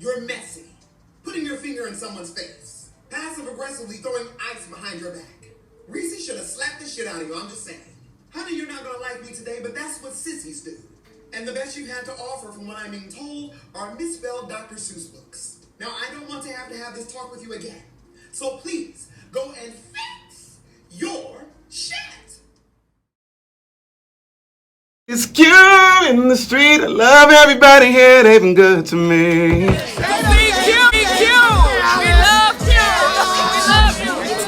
You're messy. Putting your finger in someone's face. Passive-aggressively throwing ice behind your back. Reese should have slapped the shit out of you, I'm just saying. Honey, you're not gonna like me today, but that's what sissies do. And the best you've had to offer, from what I'm being told, are misspelled Dr. Seuss books. Now, I don't want to have this talk with you again. So please, go and fix your shit. It's Q in the street. I love everybody here. They've been good to me. It's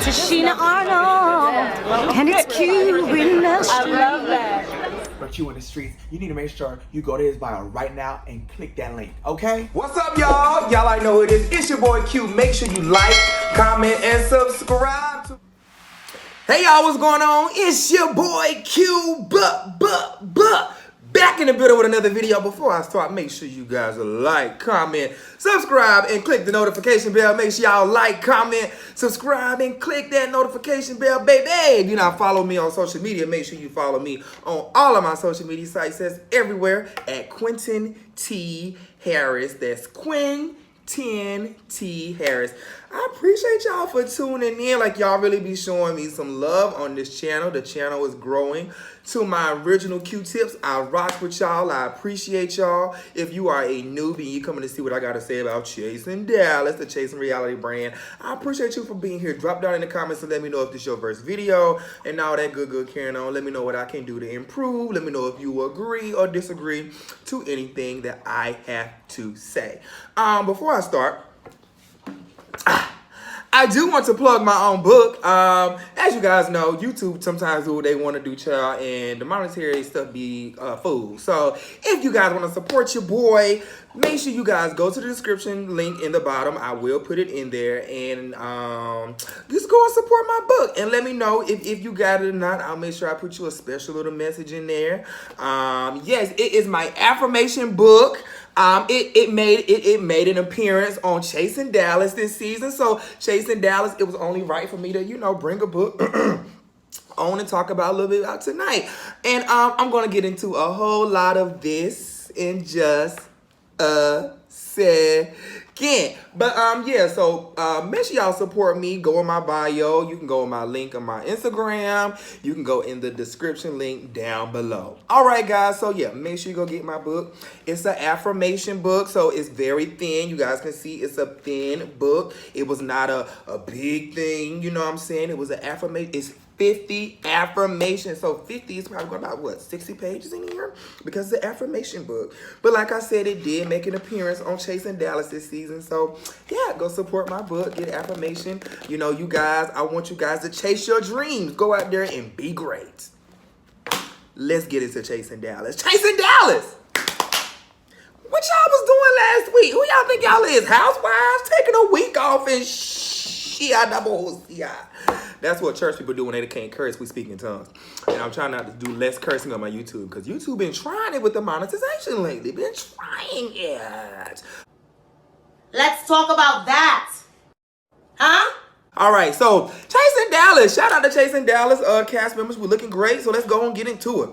Tashina Arnold, and it's Q in the street. I love that. For Q in the streets, you need to make sure you go to his bio right now and click that link, okay? What's up, y'all? Y'all already know who it is. It's your boy Q. Make sure you like, comment, and subscribe to... Hey y'all, what's going on? It's your boy Q, back in the building with another video. Before I start, make sure you guys like, comment, subscribe, and click the notification bell. Make sure y'all like, comment, subscribe, and click that notification bell, baby. If you not follow me on social media, make sure you follow me on all of my social media sites. That's everywhere at Quentin T. Harris. That's Quentin T. Harris. I appreciate y'all for tuning in. Like, y'all really be showing me some love on this channel. The channel is growing. To my original Q-tips, I rock with y'all. I appreciate y'all. If you are a newbie and you coming to see what I got to say about Chasing Dallas, the Chasing Reality brand, I appreciate you for being here. Drop down in the comments and let me know if this is your first video and all that good carrying on. Let me know what I can do to improve. Let me know if you agree or disagree to anything that I have to say. Before I start, I do want to plug my own book. As you guys know, YouTube sometimes do what they want to do, child, and the monetary stuff be food. So if you guys want to support your boy, make sure you guys go to the description link in the bottom. I will put it in there, and just go and support my book and let me know if you got it or not. I'll make sure I put you a special little message in there. Yes, it is my affirmation book. It made an appearance on Chasing Dallas this season. So Chasing Dallas, it was only right for me to, you know, bring a book on and talk about a little bit about tonight. And I'm gonna get into a whole lot of this in just a second. But yeah, so make sure y'all support me. Go in my bio. You can go in my link on my Instagram. You can go in the description link down below. All right, guys. So yeah, make sure you go get my book. It's an affirmation book, so it's very thin. You guys can see it's a thin book. It was not a big thing, you know what I'm saying? It was an affirmation. It's 50 affirmations. So 50 is probably about, what, 60 pages in here? Because it's an affirmation book. But like I said, it did make an appearance on Chasing Dallas this season. So yeah, go support my book, get affirmation. You know, you guys, I want you guys to chase your dreams. Go out there and be great. Let's get into Chasing Dallas. Chasing Dallas! What y'all was doing last week? Who y'all think y'all is? Housewives? Taking a week off and That's what church people do when they can't curse. We speak in tongues. And I'm trying not to do less cursing on my YouTube because YouTube been trying it with the monetization lately. Been trying it. Let's talk about that. Huh? All right, so Chasing Dallas. Shout out to Chasing Dallas cast members. We're looking great, so let's go and get into it.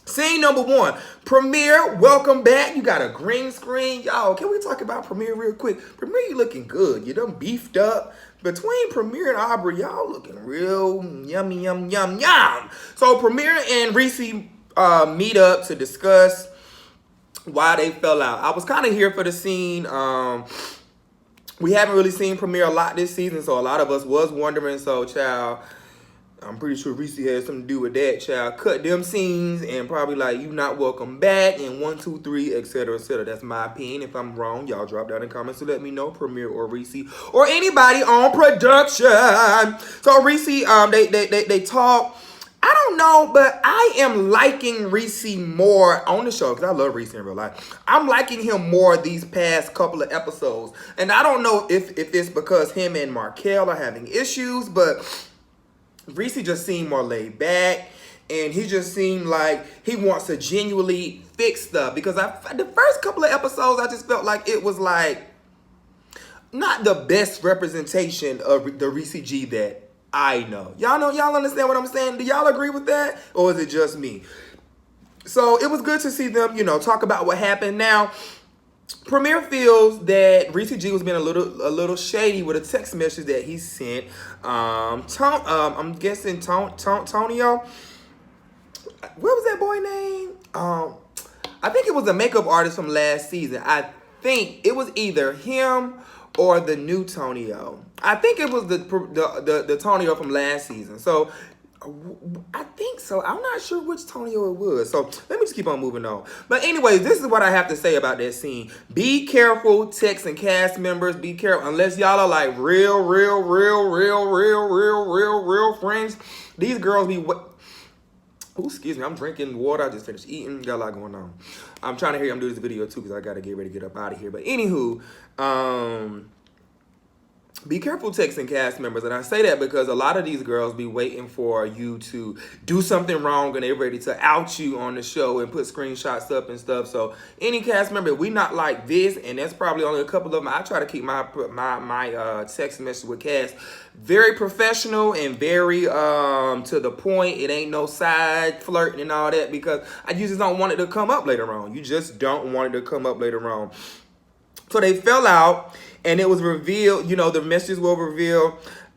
Scene number one, Premiere, welcome back. You got a green screen. Y'all, can we talk about Premiere real quick? Premiere, you looking good. You done beefed up. Between Premiere and Aubrey, y'all looking real yummy, yum. So Premiere and Reese meet up to discuss why they fell out. I was kind of here for the scene. We haven't really seen Premiere a lot this season, so a lot of us was wondering. So, child, I'm pretty sure Reese had something to do with that, child. Cut them scenes and probably like, you not welcome back, and 1, 2, 3, etc., etc. That's my opinion. If I'm wrong, y'all drop down in the comments to let me know, Premiere or Reese or anybody on production. So Reese, they talk. I don't know, but I am liking Reese more on the show because I love Reese in real life. I'm liking him more these past couple of episodes, and I don't know if it's because him and Markel are having issues, but Reese just seemed more laid back, and he just seemed like he wants to genuinely fix stuff. Because the first couple of episodes, I just felt like it was like not the best representation of the Reese G that I know. Y'all understand what I'm saying? Do y'all agree with that, or is it just me? So it was good to see them, you know, talk about what happened. Now, Premier feels that Richie G was being a little shady with a text message that he sent. I'm guessing Tonio. What was that boy name? I think it was a makeup artist from last season. I think it was either him or the new Tonio. I think it was the Tonio from last season. So I think so. I'm not sure which Tonio it was. So let me just keep on moving on. But anyways, this is what I have to say about that scene. Be careful, text and cast members. Be careful. Unless y'all are like real friends. These girls be... Ooh, excuse me, I'm drinking water. I just finished eating. Got a lot going on. I'm trying to hear I'm doing this video too because I got to get ready to get up out of here. But anywho, be careful texting cast members. And I say that because a lot of these girls be waiting for you to do something wrong and they're ready to out you on the show and put screenshots up and stuff. So any cast member, we not like this, and that's probably only a couple of them. I try to keep my text message with cast very professional and very to the point. It ain't no side flirting and all that because you just don't want it to come up later on. You just don't want it to come up later on. So they fell out, and it was revealed, you know, the messages were revealed.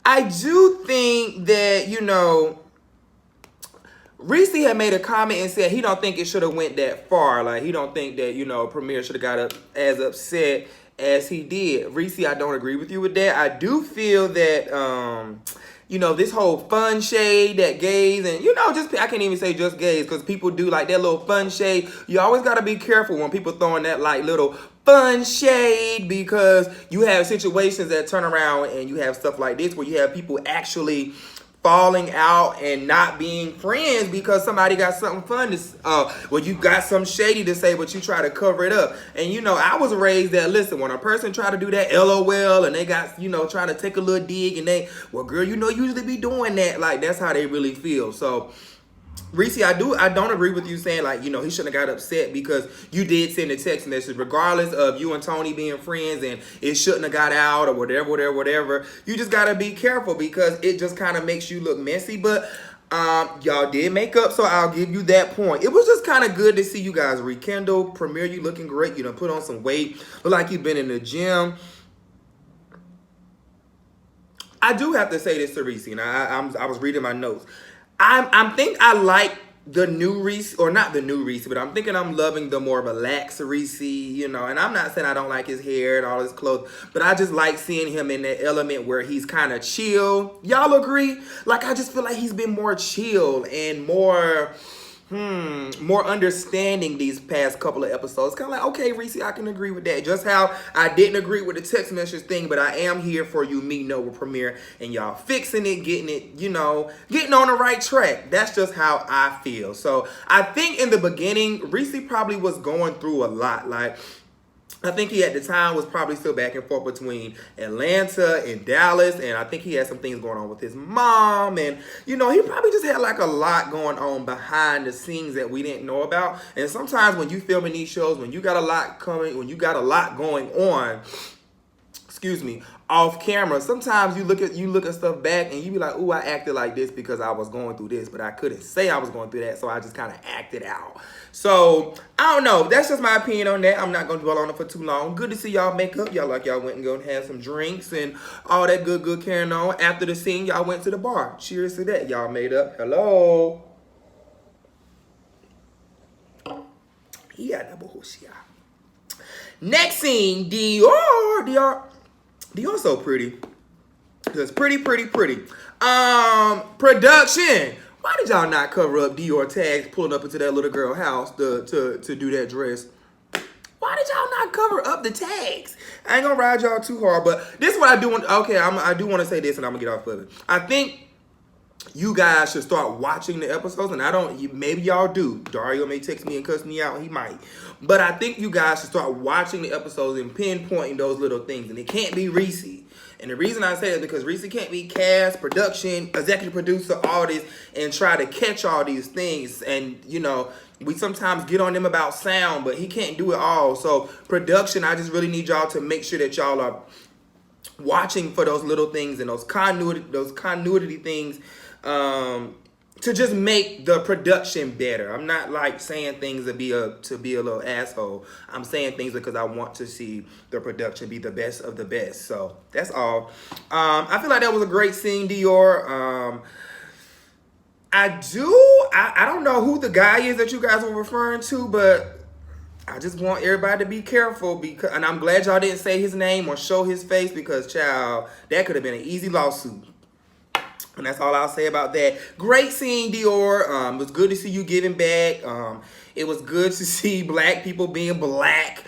I do think that, you know, Reese had made a comment and said he don't think it should have went that far. Like, he don't think that, you know, Premier should have got as upset as he did. Reese, I don't agree with you with that. I do feel that, you know, this whole fun shade that gays and, you know, just, I can't even say just gays because people do like that little fun shade. You always got to be careful when people throwing that like little fun shade because you have situations that turn around and you have stuff like this where you have people actually falling out and not being friends because somebody got something fun to well, you got some shady to say, but you try to cover it up. And you know, I was raised that, listen, when a person try to do that LOL and they got, you know, trying to take a little dig and they, well, girl, you know, usually be doing that. Like, that's how they really feel. So Reese, I don't agree with you saying, like, you know, he shouldn't have got upset because you did send a text message regardless of you and Tony being friends and it shouldn't have got out or whatever. You just got to be careful because it just kind of makes you look messy. But y'all did make up, so I'll give you that point. It was just kind of good to see you guys rekindle. Premier, you looking great. You done put on some weight. Look like you've been in the gym. I do have to say this to Reese, and I was reading my notes. I like the new Reese, or not the new Reese, but I'm thinking I'm loving the more relaxed Reese, you know, and I'm not saying I don't like his hair and all his clothes, but I just like seeing him in that element where he's kind of chill. Y'all agree? Like, I just feel like he's been more chill and more understanding these past couple of episodes. Kind of like, okay, Reese, I can agree with that. Just how I didn't agree with the text message thing, but I am here for you, me, Noah, Premier, and y'all fixing it, getting it, you know, getting on the right track. That's just how I feel. So I think in the beginning, Reese probably was going through a lot. Like, I think he at the time was probably still back and forth between Atlanta and Dallas, and I think he had some things going on with his mom, and you know, he probably just had like a lot going on behind the scenes that we didn't know about. And sometimes when you filming these shows, when you got a lot coming, when you got a lot going on, off camera, sometimes you look at stuff back and you be like, ooh, I acted like this because I was going through this, but I couldn't say I was going through that, so I just kind of acted out. So I don't know, that's just my opinion on that. I'm not gonna dwell on it for too long. Good to see y'all make up. Y'all like y'all went and go and had some drinks and all that good carrying on. After the scene, y'all went to the bar. Cheers to that. Y'all made up. Hello. Yeah, next scene, Dior's so pretty. Just pretty. Production. Why did y'all not cover up Dior tags pulling up into that little girl house to do that dress? Why did y'all not cover up the tags? I ain't gonna ride y'all too hard, but this is what I do want. Okay, I do want to say this, and I'm gonna get off of it. I think you guys should start watching the episodes, and maybe y'all do. Dario may text me and cuss me out. He might. But I think you guys should start watching the episodes and pinpointing those little things. And it can't be Reese. And the reason I say that is because Reese can't be cast, production, executive producer, all this, and try to catch all these things. And, you know, we sometimes get on them about sound, but he can't do it all. So production, I just really need y'all to make sure that y'all are watching for those little things and those continuity things. to just make the production better. I'm not like saying things to be a little asshole. I'm saying things because I want to see the production be the best of the best. So that's all. I feel like that was a great scene, Dior. I don't know who the guy is that you guys were referring to, but I just want everybody to be careful, and I'm glad y'all didn't say his name or show his face, because child, that could have been an easy lawsuit. And that's all I'll say about that. Great scene, Dior. It was good to see you giving back. It was good to see black people being black.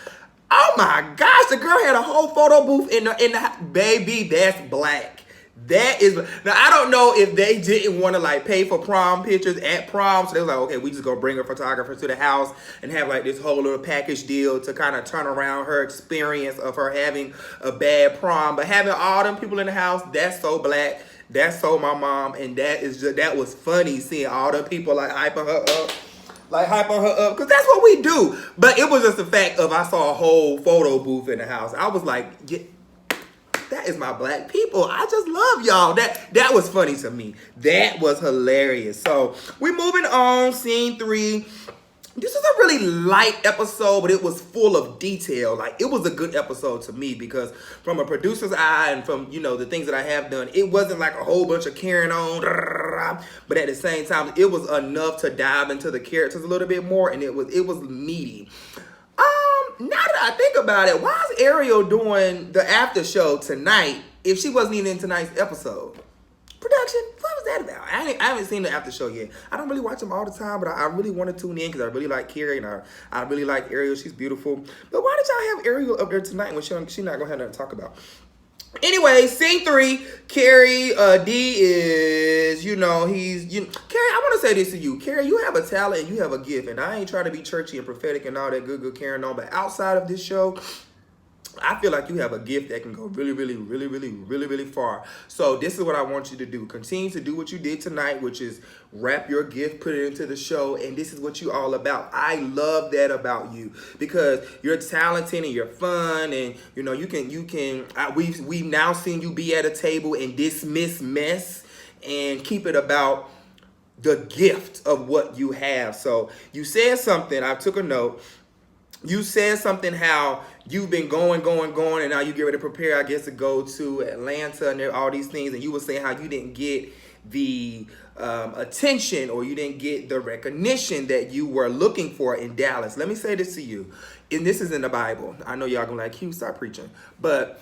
Oh my gosh, the girl had a whole photo booth in the baby. That's black. That is, now I don't know if they didn't want to like pay for prom pictures at prom, so they was like, okay, we just gonna bring a photographer to the house and have like this whole little package deal to kind of turn around her experience of her having a bad prom. But having all them people in the house, that's so black. That's so my mom, and that was funny seeing all the people like hyping her up, because that's what we do. But it was just the fact of I saw a whole photo booth in the house. I was like, yeah, that is my black people. I just love y'all. That was funny to me. That was hilarious. So we're moving on. Scene 3. This is a really light episode, but it was full of detail. Like, it was a good episode to me, because from a producer's eye and from, you know, the things that I have done, it wasn't like a whole bunch of carrying on, but at the same time, it was enough to dive into the characters a little bit more, and it was meaty. Now that I think about it, why is Ariel doing the after show tonight if she wasn't even in tonight's episode? Production, what was that about? I haven't seen the after show yet. I don't really watch them all the time, but I really want to tune in because I really like Carrie and I really like Ariel. She's beautiful. But why did y'all have Ariel up there tonight when she's not going to have nothing to talk about? Anyway, scene 3, Carrie, D is, Carrie, I want to say this to you. Carrie, you have a talent and you have a gift, and I ain't trying to be churchy and prophetic and all that good carrying on, but outside of this show, I feel like you have a gift that can go really, really, really, really, really, really far. So this is what I want you to do. Continue to do what you did tonight, which is wrap your gift, put it into the show, and this is what you're all about. I love that about you, because you're talented and you're fun, and we've now seen you be at a table and dismiss mess and keep it about the gift of what you have. So you said something, I took a note. You said something how you've been going, and now you get ready to prepare, I guess, to go to Atlanta and all these things. And you were saying how you didn't get the attention, or you didn't get the recognition that you were looking for in Dallas. Let me say this to you. And this is in the Bible. I know y'all gonna like, Q, start preaching. But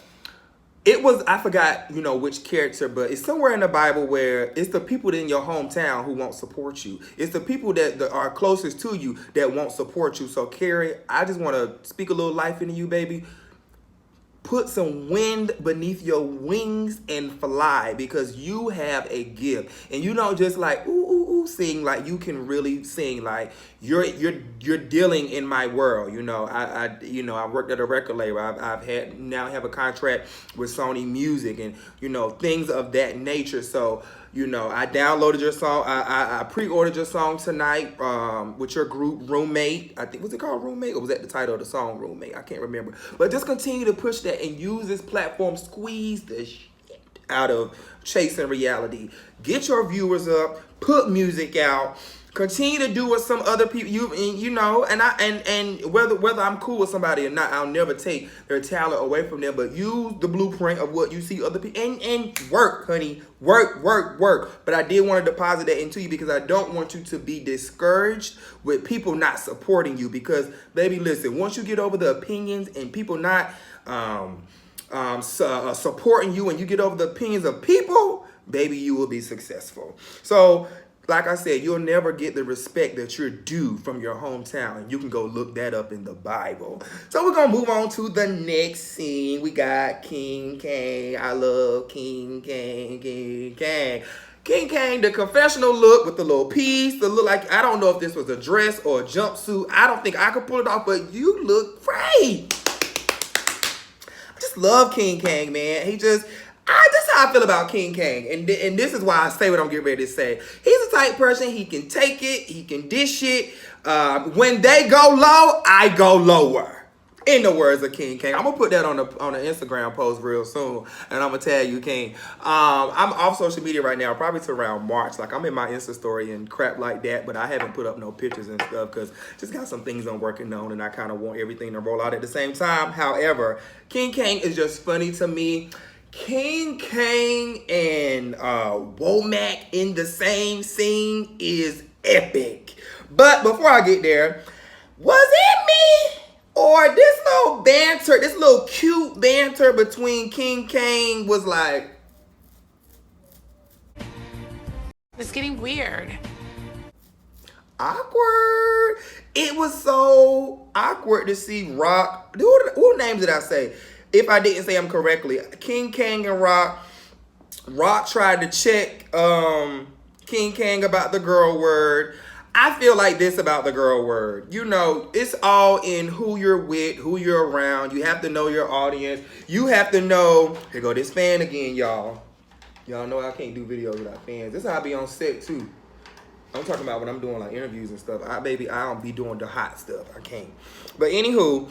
it was, I forgot, which character, but it's somewhere in the Bible where it's the people in your hometown who won't support you. It's the people that are closest to you that won't support you. So, Carrie, I just want to speak a little life into you, baby. Put some wind beneath your wings and fly, because you have a gift. And you don't just like, ooh, sing, like you can really sing. Like you're dealing in my world. I worked at a record label. I've now have a contract with Sony Music and, things of that nature. So, I downloaded your song. I pre-ordered your song tonight with your group Roommate. I think, was it called Roommate, or was that the title of the song, Roommate? I can't remember. But just continue to push that and use this platform. Squeeze the shit out of chasing reality. Get your viewers up. Put music out. Continue to do what some other people and whether I'm cool with somebody or not, I'll never take their talent away from them. But use the blueprint of what you see other people and work, honey. Work. But I did want to deposit that into you because I don't want you to be discouraged with people not supporting you. Because, baby, listen, once you get over the opinions and people not supporting you, and you get over the opinions of people, baby, you will be successful. So, like I said, you'll never get the respect that you're due from your hometown. And you can go look that up in the Bible. So we're going to move on to the next scene. We got King Kang. I love King Kang. King Kang, the confessional look with the little piece. The look like, I don't know if this was a dress or a jumpsuit. I don't think I could pull it off, but you look great. I just love King Kang, man. That's how I feel about King Kang. And this is why I say what I'm getting ready to say. He's the type person, he can take it, he can dish it. When they go low, I go lower. In the words of King Kang. I'm gonna put that on the Instagram post real soon, and I'm gonna tag you, King. I'm off social media right now, probably to around March. Like, I'm in my Insta story and crap like that, but I haven't put up no pictures and stuff because just got some things I'm working on, and I kind of want everything to roll out at the same time. However, King Kang is just funny to me. King Kang and Womack in the same scene is epic. But before I get there, was it me? Or this little banter, this little cute banter between King Kang was like... It's getting weird. Awkward. It was so awkward to see Rock... What names did I say? If I didn't say them correctly. King Kang and Rock. Rock tried to check King Kang about the girl word. I feel like this about the girl word. You know, it's all in who you're with, who you're around. You have to know your audience. You have to know... Here go this fan again, y'all. Y'all know I can't do videos without fans. This is how I be on set, too. I'm talking about when I'm doing, like, interviews and stuff. I don't be doing the hot stuff. I can't. But anywho...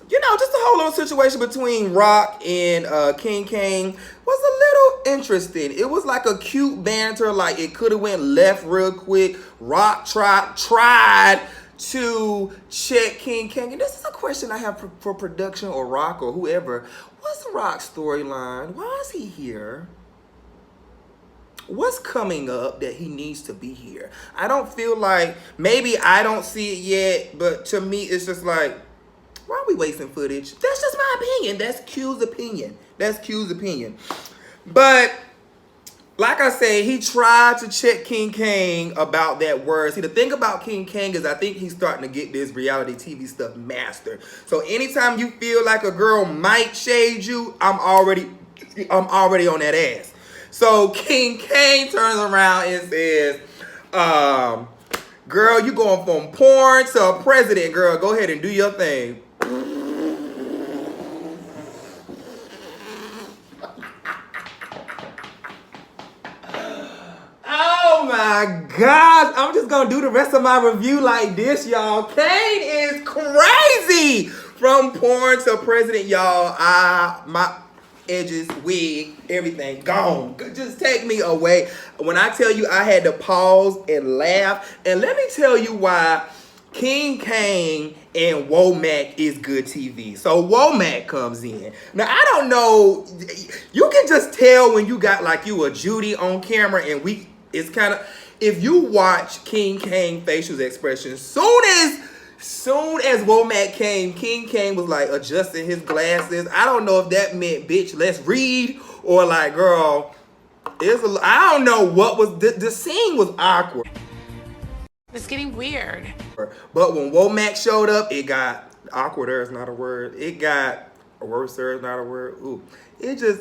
You know, just the whole little situation between Rock and King Kang was a little interesting. It was like a cute banter, like it could have went left real quick. Rock tried to check King Kang. And this is a question I have for production or Rock or whoever. What's Rock's storyline? Why is he here? What's coming up that he needs to be here? I don't feel like, maybe I don't see it yet, but to me it's just like, why are we wasting footage? That's just my opinion. That's Q's opinion. That's Q's opinion. But, like I said, he tried to check King Kang about that word. See, the thing about King Kang is I think he's starting to get this reality TV stuff mastered. So, anytime you feel like a girl might shade you, I'm already on that ass. So, King Kang turns around and says, girl, you going from porn to a president, girl. Go ahead and do your thing. Oh my God. I'm just going to do the rest of my review like this, y'all. Kane is crazy. From porn to president, y'all. My edges, wig, everything gone. Just take me away. When I tell you I had to pause and laugh. And let me tell you why King Kang and Womack is good TV. So Womack comes in. Now, I don't know. You can just tell when you got like you a Judy on camera and it's kind of, if you watch King Kang facial expressions, soon as Womack came, King Kang was like adjusting his glasses. I don't know if that meant, bitch, let's read, or like, girl, I don't know what was, the scene was awkward. It's getting weird. But when Womack showed up, it got awkwarder is not a word. It got worser is not a word. Ooh, it just,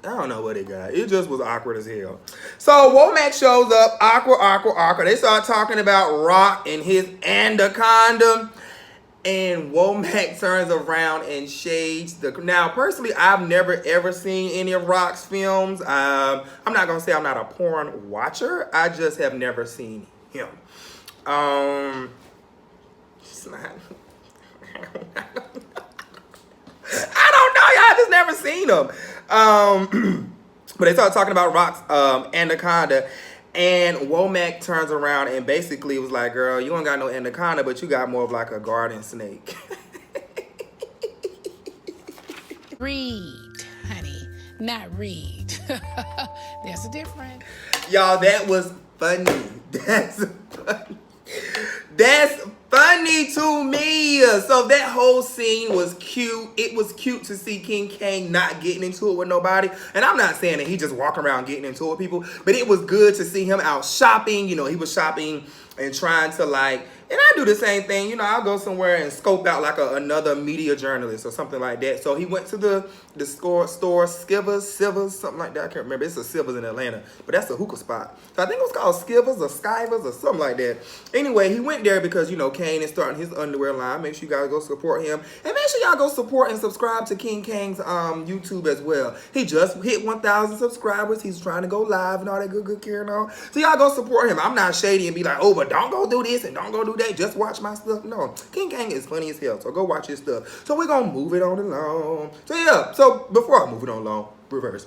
I don't know what it got. It just was awkward as hell. So Womack shows up, awkward. They start talking about Rock and his anaconda. And Womack turns around and shades the... Now, personally, I've never ever seen any of Rock's films. I'm not going to say I'm not a porn watcher. I just have never seen him. It's not... I don't know, y'all. I just never seen him. But they started talking about Rock's anaconda, and Womack turns around and basically was like, girl, you don't got no anaconda, but you got more of like a garden snake. Read, honey, not read. There's a difference. Y'all, that was funny. That's funny to me. So that whole scene was cute. It was cute to see King Kang not getting into it with nobody. And I'm not saying that he just walking around getting into it with people, but it was good to see him out shopping. You know, he was shopping and trying to like, and I do the same thing. You know, I'll go somewhere and scope out like another media journalist or something like that. So he went to the store, Skivers, something like that. I can't remember. It's a Skivers in Atlanta, but that's a hookah spot. So I think it was called Skivers or Skivers or something like that. Anyway, he went there because, you know, Kane is starting his underwear line. make sure you guys go support him. And make sure y'all go support and subscribe to King Kang's YouTube as well. He just hit 1,000 subscribers. He's trying to go live and all that good carrying on. So y'all go support him. I'm not shady and be like, oh, but don't go do this and don't go do that. Just watch my stuff. No, King Kang is funny as hell. So go watch his stuff. So we're going to move it on along. So yeah, so before I move it on along, reverse.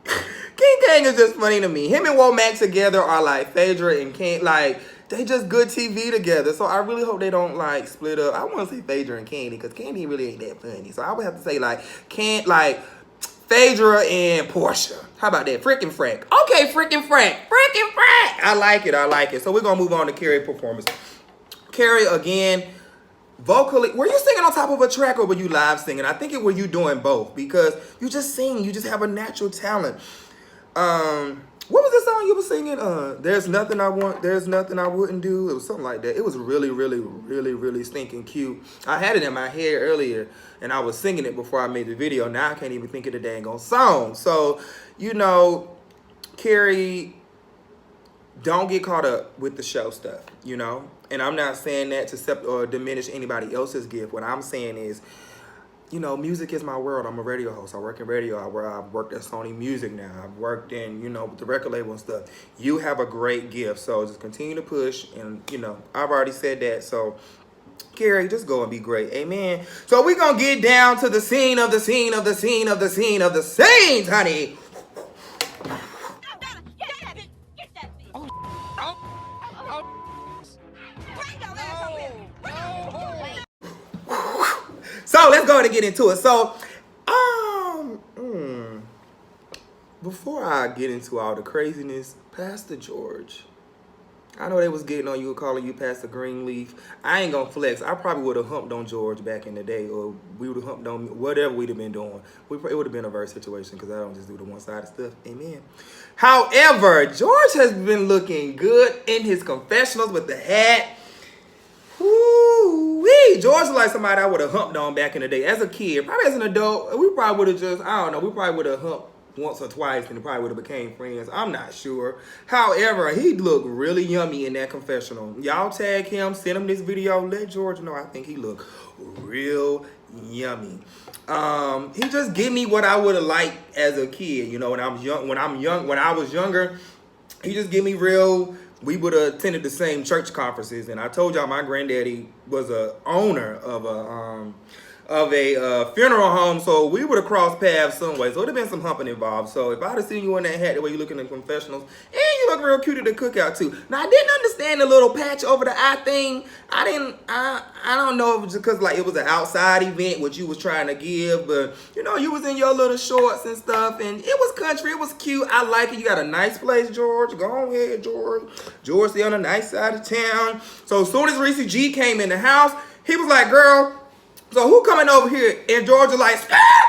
King Kang is just funny to me. Him and Womack together are like Phaedra and King, like they just good TV together. So I really hope they don't like split up. I want to say Phaedra and Candy because Candy really ain't that funny. So I would have to say like Phaedra and Porsha. How about that? Frickin' Frank. Okay, Frickin' Frank. Frickin' Frank. I like it. So we're gonna move on to Carrie performance. Carrie again. Vocally, were you singing on top of a track or were you live singing? I think it were you doing both because you just sing. You just have a natural talent. What was the song you were singing? There's nothing I want. There's nothing I wouldn't do. It was something like that. It was really stinking cute. I had it in my head earlier and I was singing it before I made the video. Now I can't even think of the dang on song. So, you know, Carrie, don't get caught up with the show stuff, you know? And I'm not saying that to diminish anybody else's gift. What I'm saying is, you know, music is my world. I'm a radio host. I work in radio. I've worked at Sony Music now. I've worked in, you know, with the record label and stuff. You have a great gift. So just continue to push. And, you know, I've already said that. So, Carrie, just go and be great. Amen. So we're going to get down to the scene of the scenes, honey. So let's go ahead and get into it. So, before I get into all the craziness, Pastor George, I know they was getting on you, calling you Pastor Greenleaf. I ain't gonna flex. I probably would have humped on George back in the day, or we would have humped on whatever we'd have been doing. It would have been a verse situation because I don't just do the one-sided stuff. Amen. However, George has been looking good in his confessionals with the hat. Woo-wee. George is like somebody I would have humped on back in the day. As a kid, probably as an adult, we probably would have just, I don't know, we probably would have humped once or twice and probably would have became friends. I'm not sure. However, he looked really yummy in that confessional. Y'all tag him, send him this video, let George know I think he looked real yummy. He just give me what I would have liked as a kid. You know, when I was younger, he just give me real. We would have attended the same church conferences, and I told y'all my granddaddy was a owner of a funeral home, so we would have crossed paths some way. So it would have been some humping involved. So if I'd have seen you in that hat, the way you look in the confessionals, and you look real cute at the cookout too. Now I didn't understand the little patch over the eye thing. I don't know if it was because like it was an outside event what you was trying to give, but you know you was in your little shorts and stuff, and it was country. It was cute. I like it. You got a nice place, George. Go ahead, George. George, stay on the nice side of town. So as soon as Reese G came in the house, he was like, "Girl, so who coming over here?" And George was like, "Ah!"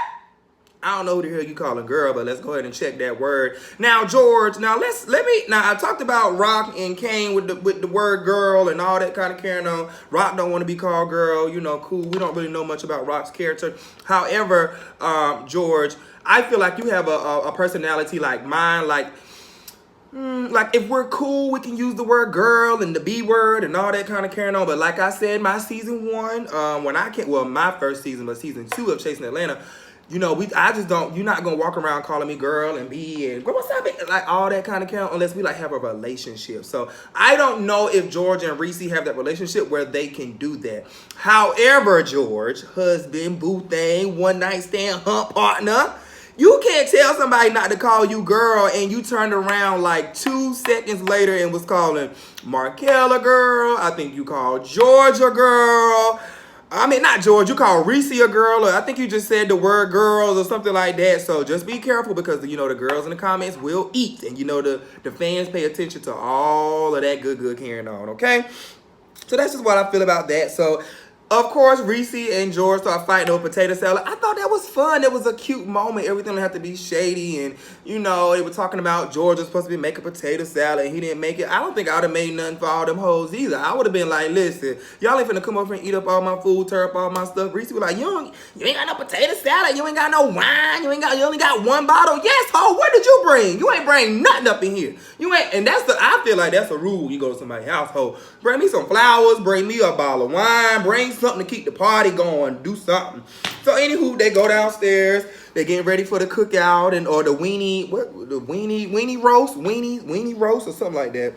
I don't know who the hell you calling girl, but let's go ahead and check that word. Now, George, now I talked about Rock and Kane with the word girl and all that kind of carrying on. Rock don't want to be called girl, you know, cool. We don't really know much about Rock's character. However, George, I feel like you have a personality like mine, like if we're cool, we can use the word girl and the B word and all that kind of carrying on. But like I said, my season 1, my first season, but season 2 of Chasing Atlanta, you know, you're not gonna walk around calling me girl and B and what's up, like all that kind of carrying on unless we like have a relationship. So I don't know if George and Reese have that relationship where they can do that. However, George, husband, boo thing, one night stand, hump partner. You can't tell somebody not to call you girl and you turned around like 2 seconds later and was calling Markell a girl. I think you called George a girl. I mean, not George, you called Reese a girl, or I think you just said the word girls or something like that. So just be careful because, you know, the girls in the comments will eat. And, you know, the fans pay attention to all of that good carrying on, okay? So that's just what I feel about that. So Of course, Reese and George start fighting over potato salad. I thought that was fun. It was a cute moment. Everything didn't have to be shady. And, you know, they were talking about George was supposed to be making potato salad and he didn't make it. I don't think I would have made nothing for all them hoes either. I would have been like, listen, y'all ain't finna come over and eat up all my food, tear up all my stuff. Reese was like, you ain't got no potato salad. You ain't got no wine. You only got one bottle. Yes, ho, what did you bring? You ain't bring nothing up in here. You ain't, and I feel like that's a rule. You go to somebody's household. Bring me some flowers. Bring me a bottle of wine. Bring something to keep the party going. Do something. So anywho, they go downstairs. They're getting ready for the cookout or the weenie roast or something like that.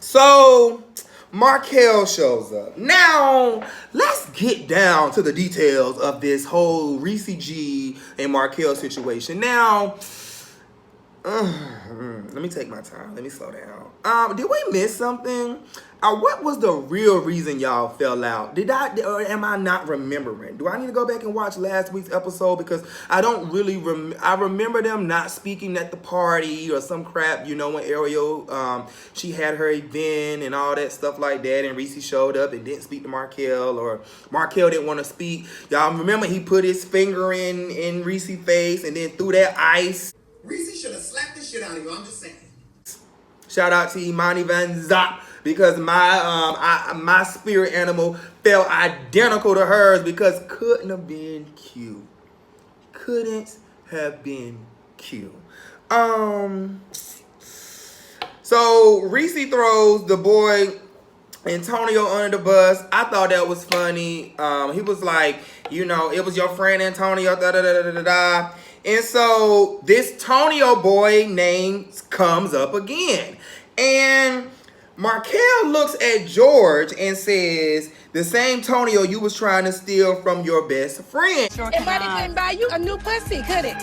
So Markel shows up. Now, let's get down to the details of this whole Reese G and Markel situation. Now, let me take my time. Let me slow down. Did we miss something? What was the real reason y'all fell out? Or am I not remembering? Do I need to go back and watch last week's episode? Because I don't really I remember them not speaking at the party or some crap, you know, when Ariel, she had her event and all that stuff like that, and Reese showed up and didn't speak to Markel, or Markel didn't want to speak. Y'all remember he put his finger in Reese's face and then threw that ice. Reese should have slapped the shit out of you, I'm just saying. Shout out to Imani Van Zop, because my spirit animal felt identical to hers, because couldn't have been cute. Couldn't have been cute. So Reese throws the boy Antonio under the bus. I thought that was funny. He was like, you know, it was your friend Antonio, da da da da da da. And so this Tonio boy name comes up again. And Markel looks at George and says, the same Tonio you was trying to steal from your best friend. Everybody couldn't buy you a new pussy, could it?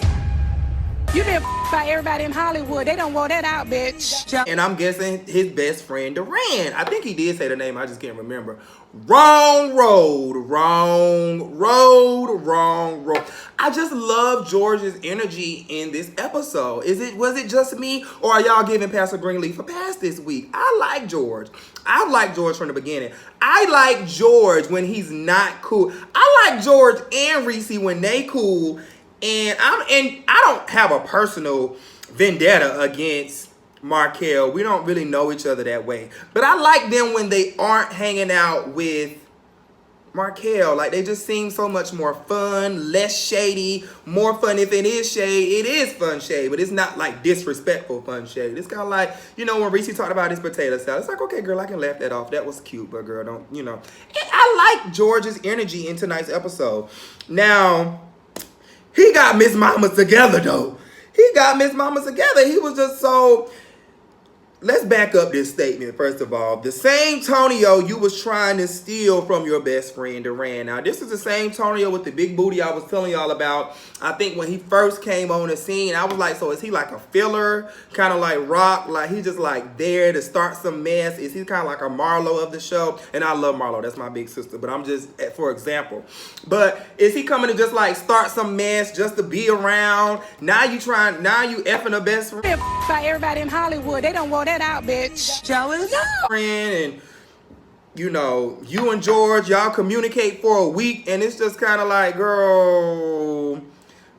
You been by everybody in Hollywood. They don't want that out, bitch. And I'm guessing his best friend, Duran. I think he did say the name. I just can't remember. Wrong road. Wrong road. Wrong road. I just love George's energy in this episode. Was it just me, or are y'all giving Pastor Greenleaf a pass this week? I like George. I like George from the beginning. I like George when he's not cool. I like George and Reese when they cool. And I don't have a personal vendetta against Markel. We don't really know each other that way. But I like them when they aren't hanging out with Markel. Like, they just seem so much more fun, less shady, more fun. If it is shade, it is fun shade. But it's not like disrespectful fun shade. It's kind of like, you know, when Reese talked about his potato salad. It's like, okay, girl, I can laugh that off. That was cute, but girl, don't, you know. And I like George's energy in tonight's episode. Now, he got Miss Mama together, though. He got Miss Mama together. He was just so... Let's back up this statement, first of all. The same Tonio you was trying to steal from your best friend, Duran. Now, this is the same Tonio with the big booty I was telling y'all about. I think when he first came on the scene, I was like, so is he like a filler? Kind of like Rock? Like, he's just like there to start some mess? Is he kind of like a Marlo of the show? And I love Marlo. That's my big sister. But I'm just, for example. But is he coming to just like start some mess just to be around? Now you effing a best friend. By everybody in Hollywood. They don't want that out, bitch. Jealous? No. And you know, you and George, y'all communicate for a week, and it's just kind of like, girl,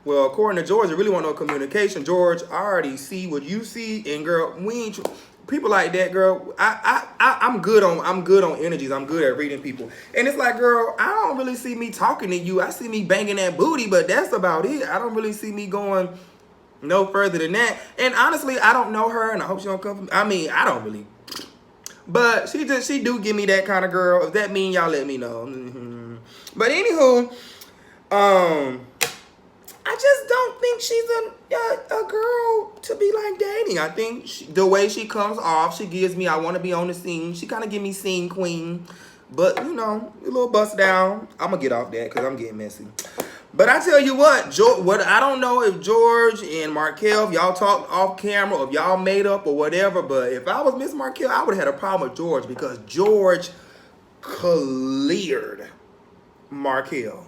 well, according to George, it really want no communication. George, I already see what you see, and girl, we ain't people like that, girl. I'm good on energies. I'm good at reading people, and it's like, girl, I don't really see me talking to you. I see me banging that booty, but that's about it. I don't really see me going no further than that. And honestly, I don't know her, and I hope she don't come from, I mean, I don't really, but she do give me that kind of girl. If that mean, y'all let me know. But anywho, I just don't think she's a girl to be like dating. I think the way she comes off, she gives me, I want to be on the scene. She kind of give me scene queen. But, you know, a little bust down. I'm going to get off that because I'm getting messy. But I tell you what, I don't know if George and Markel, if y'all talked off camera, or if y'all made up or whatever, but if I was Miss Markel, I would have had a problem with George, because George cleared Markel.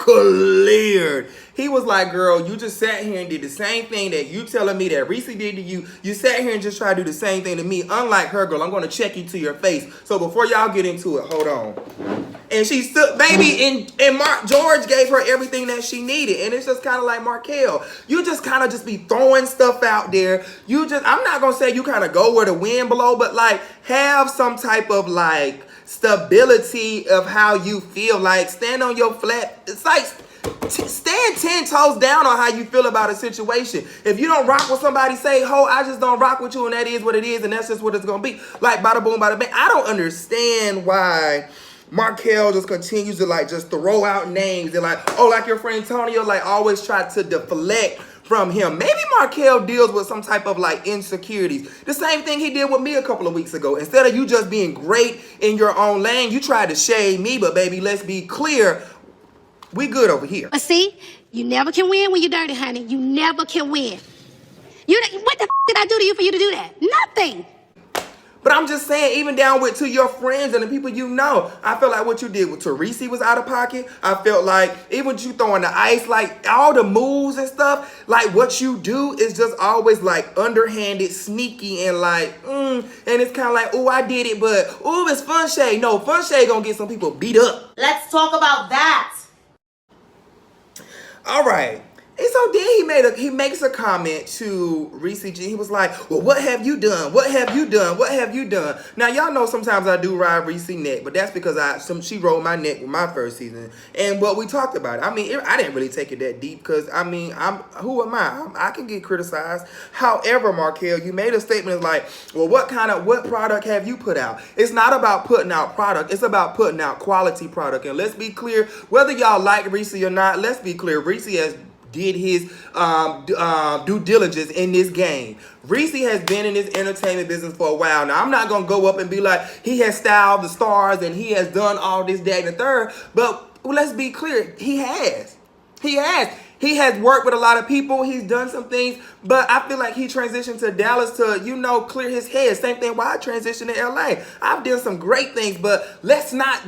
cleared. He was like, girl, you just sat here and did the same thing that you telling me that Reese did to you. You sat here and just tried to do the same thing to me. Unlike her, girl, I'm going to check you to your face. So before y'all get into it, hold on. And she stood, baby, and Mark George gave her everything that she needed. And it's just kind of like, Markel, you just kind of just be throwing stuff out there. I'm not going to say you kind of go where the wind blow, but like have some type of like stability of how you feel. Like stand on your flat. It's like stand 10 toes down on how you feel about a situation. If you don't rock with somebody, say, ho, I just don't rock with you, and that is what it is, and that's just what it's gonna be. Like bada boom, bada bang. I don't understand why Markel just continues to like just throw out names and like, oh, like your friend Antonio, like always try to deflect from him. Maybe Markel deals with some type of like insecurities. The same thing he did with me a couple of weeks ago. Instead of you just being great in your own lane, you tried to shade me, but baby, let's be clear. We good over here. But see, you never can win when you're dirty, honey. You never can win. What the did I do to you for you to do that? Nothing. But I'm just saying, even down with to your friends and the people you know, I felt like what you did with Teresi was out of pocket. I felt like even you throwing the ice, like all the moves and stuff, like what you do is just always like underhanded, sneaky, and like, and it's kind of like, oh, I did it, but oh, it's Fun Shay. No, Fun Shay gonna get some people beat up. Let's talk about that. All right. And so then he makes a comment to Reese G. He was like, well, what have you done? What have you done? What have you done? Now, y'all know sometimes I do ride Reese neck, but that's because she rolled my neck with my first season. And what we talked about, I mean, I didn't really take it that deep because, I mean, who am I? I can get criticized. However, Markel, you made a statement like, well, what product have you put out? It's not about putting out product. It's about putting out quality product. And let's be clear, whether y'all like Reese or not, let's be clear, Reese has did his due diligence in this game. Reese has been in this entertainment business for a while. Now, I'm not going to go up and be like, he has styled the stars and he has done all this, that, and the third. But let's be clear, he has. He has worked with a lot of people. He's done some things. But I feel like he transitioned to Dallas to, clear his head. Same thing why I transitioned to LA. I've done some great things, but let's not,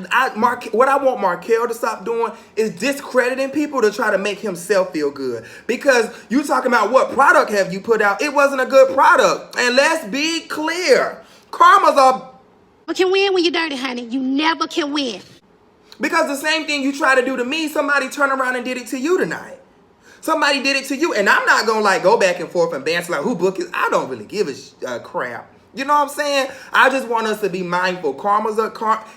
what I want Markel to stop doing is discrediting people to try to make himself feel good. Because you talking about what product have you put out? It wasn't a good product. And let's be clear. Karma's a... You can win when you're dirty, honey. You never can win. Because the same thing you try to do to me, somebody turned around and did it to you tonight. Somebody did it to you, and I'm not gonna like go back and forth and bounce like who book it. I don't really give a crap. You know what I'm saying? I just want us to be mindful. Karma's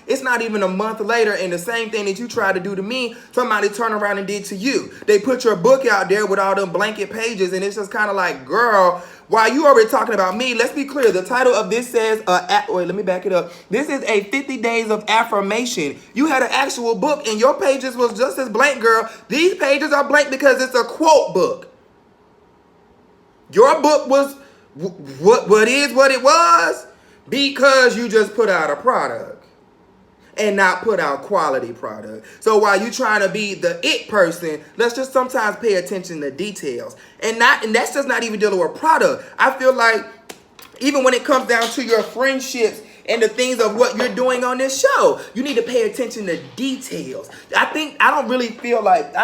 it's not even a month later, and the same thing that you tried to do to me, somebody turned around and did to you. They put your book out there with all them blanket pages, and it's just kind of like, girl, while you already talking about me, let's be clear. The title of this says, wait, let me back it up. This is a 50 days of affirmation. You had an actual book, and your pages was just as blank, girl. These pages are blank because it's a quote book. Your book was what is what it was because you just put out a product and not put out quality product. So while you trying to be the it person, let's just sometimes pay attention to details. And that's just not even dealing with product. I feel like even when it comes down to your friendships and the things of what you're doing on this show, you need to pay attention to details. I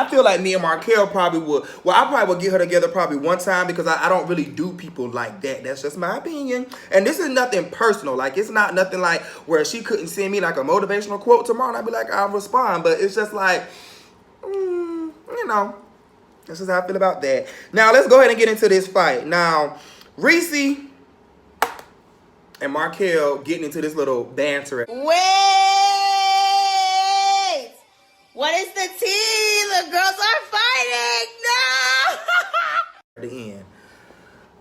feel like me and Markel probably would, I probably would get her together probably one time because I don't really do people like that. That's just my opinion. And this is nothing personal. Like, it's not nothing like where she couldn't send me like a motivational quote tomorrow and I'd be like, I'll respond. But it's just like, this is how I feel about that. Now, let's go ahead and get into this fight. Now, Reese and Markel getting into this little banter. Wait! What is the tea? The girls are fighting! No! At the end,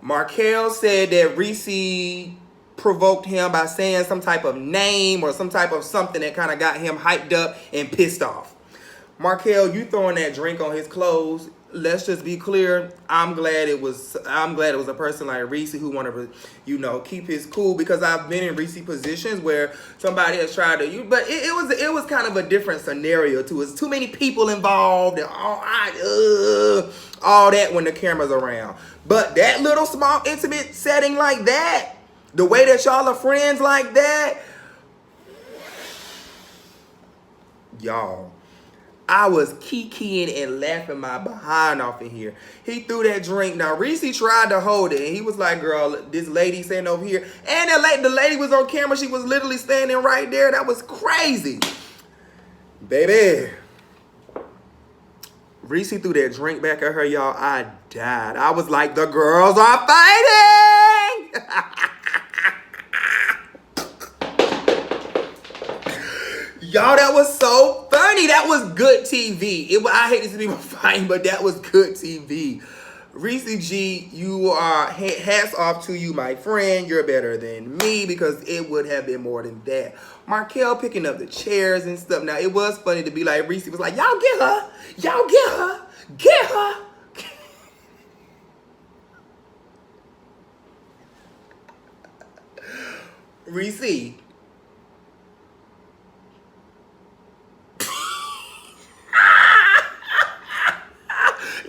Markel said that Reese provoked him by saying some type of name or some type of something that kind of got him hyped up and pissed off. Markel, you throwing that drink on his clothes. Let's just be clear. I'm glad it was a person like Reese who wanted to, keep his cool, because I've been in Reese positions where somebody has tried to, but it was kind of a different scenario too. It's too many people involved and all that when the camera's around. But that little small intimate setting like that, the way that y'all are friends like that, y'all, I was kikiing and laughing my behind off in here. He threw that drink. Now, Reese tried to hold it, and he was like, girl, this lady standing over here. And the lady was on camera. She was literally standing right there. That was crazy. Baby. Reese threw that drink back at her, y'all. I died. I was like, the girls are fighting. Y'all, that was so funny. That was good TV. I hate to see people fighting, but that was good TV. Reese G, you are, hats off to you, my friend. You're better than me because it would have been more than that. Markel picking up the chairs and stuff. Now, it was funny to be like, Reese was like, y'all get her. Y'all get her. Get her. Reese.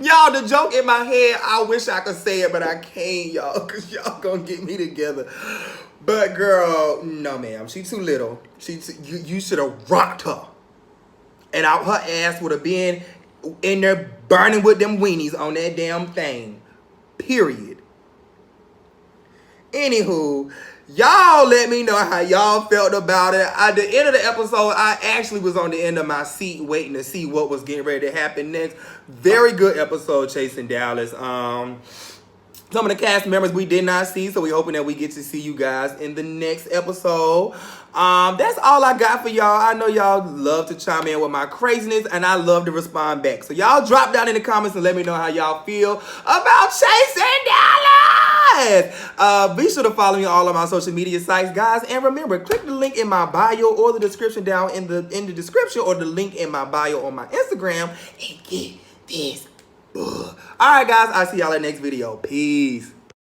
Y'all, the joke in my head, I wish I could say it, but I can't, y'all, because y'all gonna get me together. But, girl, no, ma'am. She too little. You should have rocked her. And her ass would have been in there burning with them weenies on that damn thing. Period. Anywho, y'all let me know how y'all felt about it. At the end of the episode, I actually was on the end of my seat waiting to see what was getting ready to happen next. Very good episode, Chasing Dallas. Some of the cast members we did not see, so we're hoping that we get to see you guys in the next episode. That's all I got for y'all. I know y'all love to chime in with my craziness, and I love to respond back. So y'all drop down in the comments and let me know how y'all feel about Chasing Dallas. Be sure to follow me on all of my social media sites, guys. And remember, click the link in my bio or the description down in the description, or the link in my bio on my Instagram, and get this. All right, guys. I'll see y'all in the next video. Peace.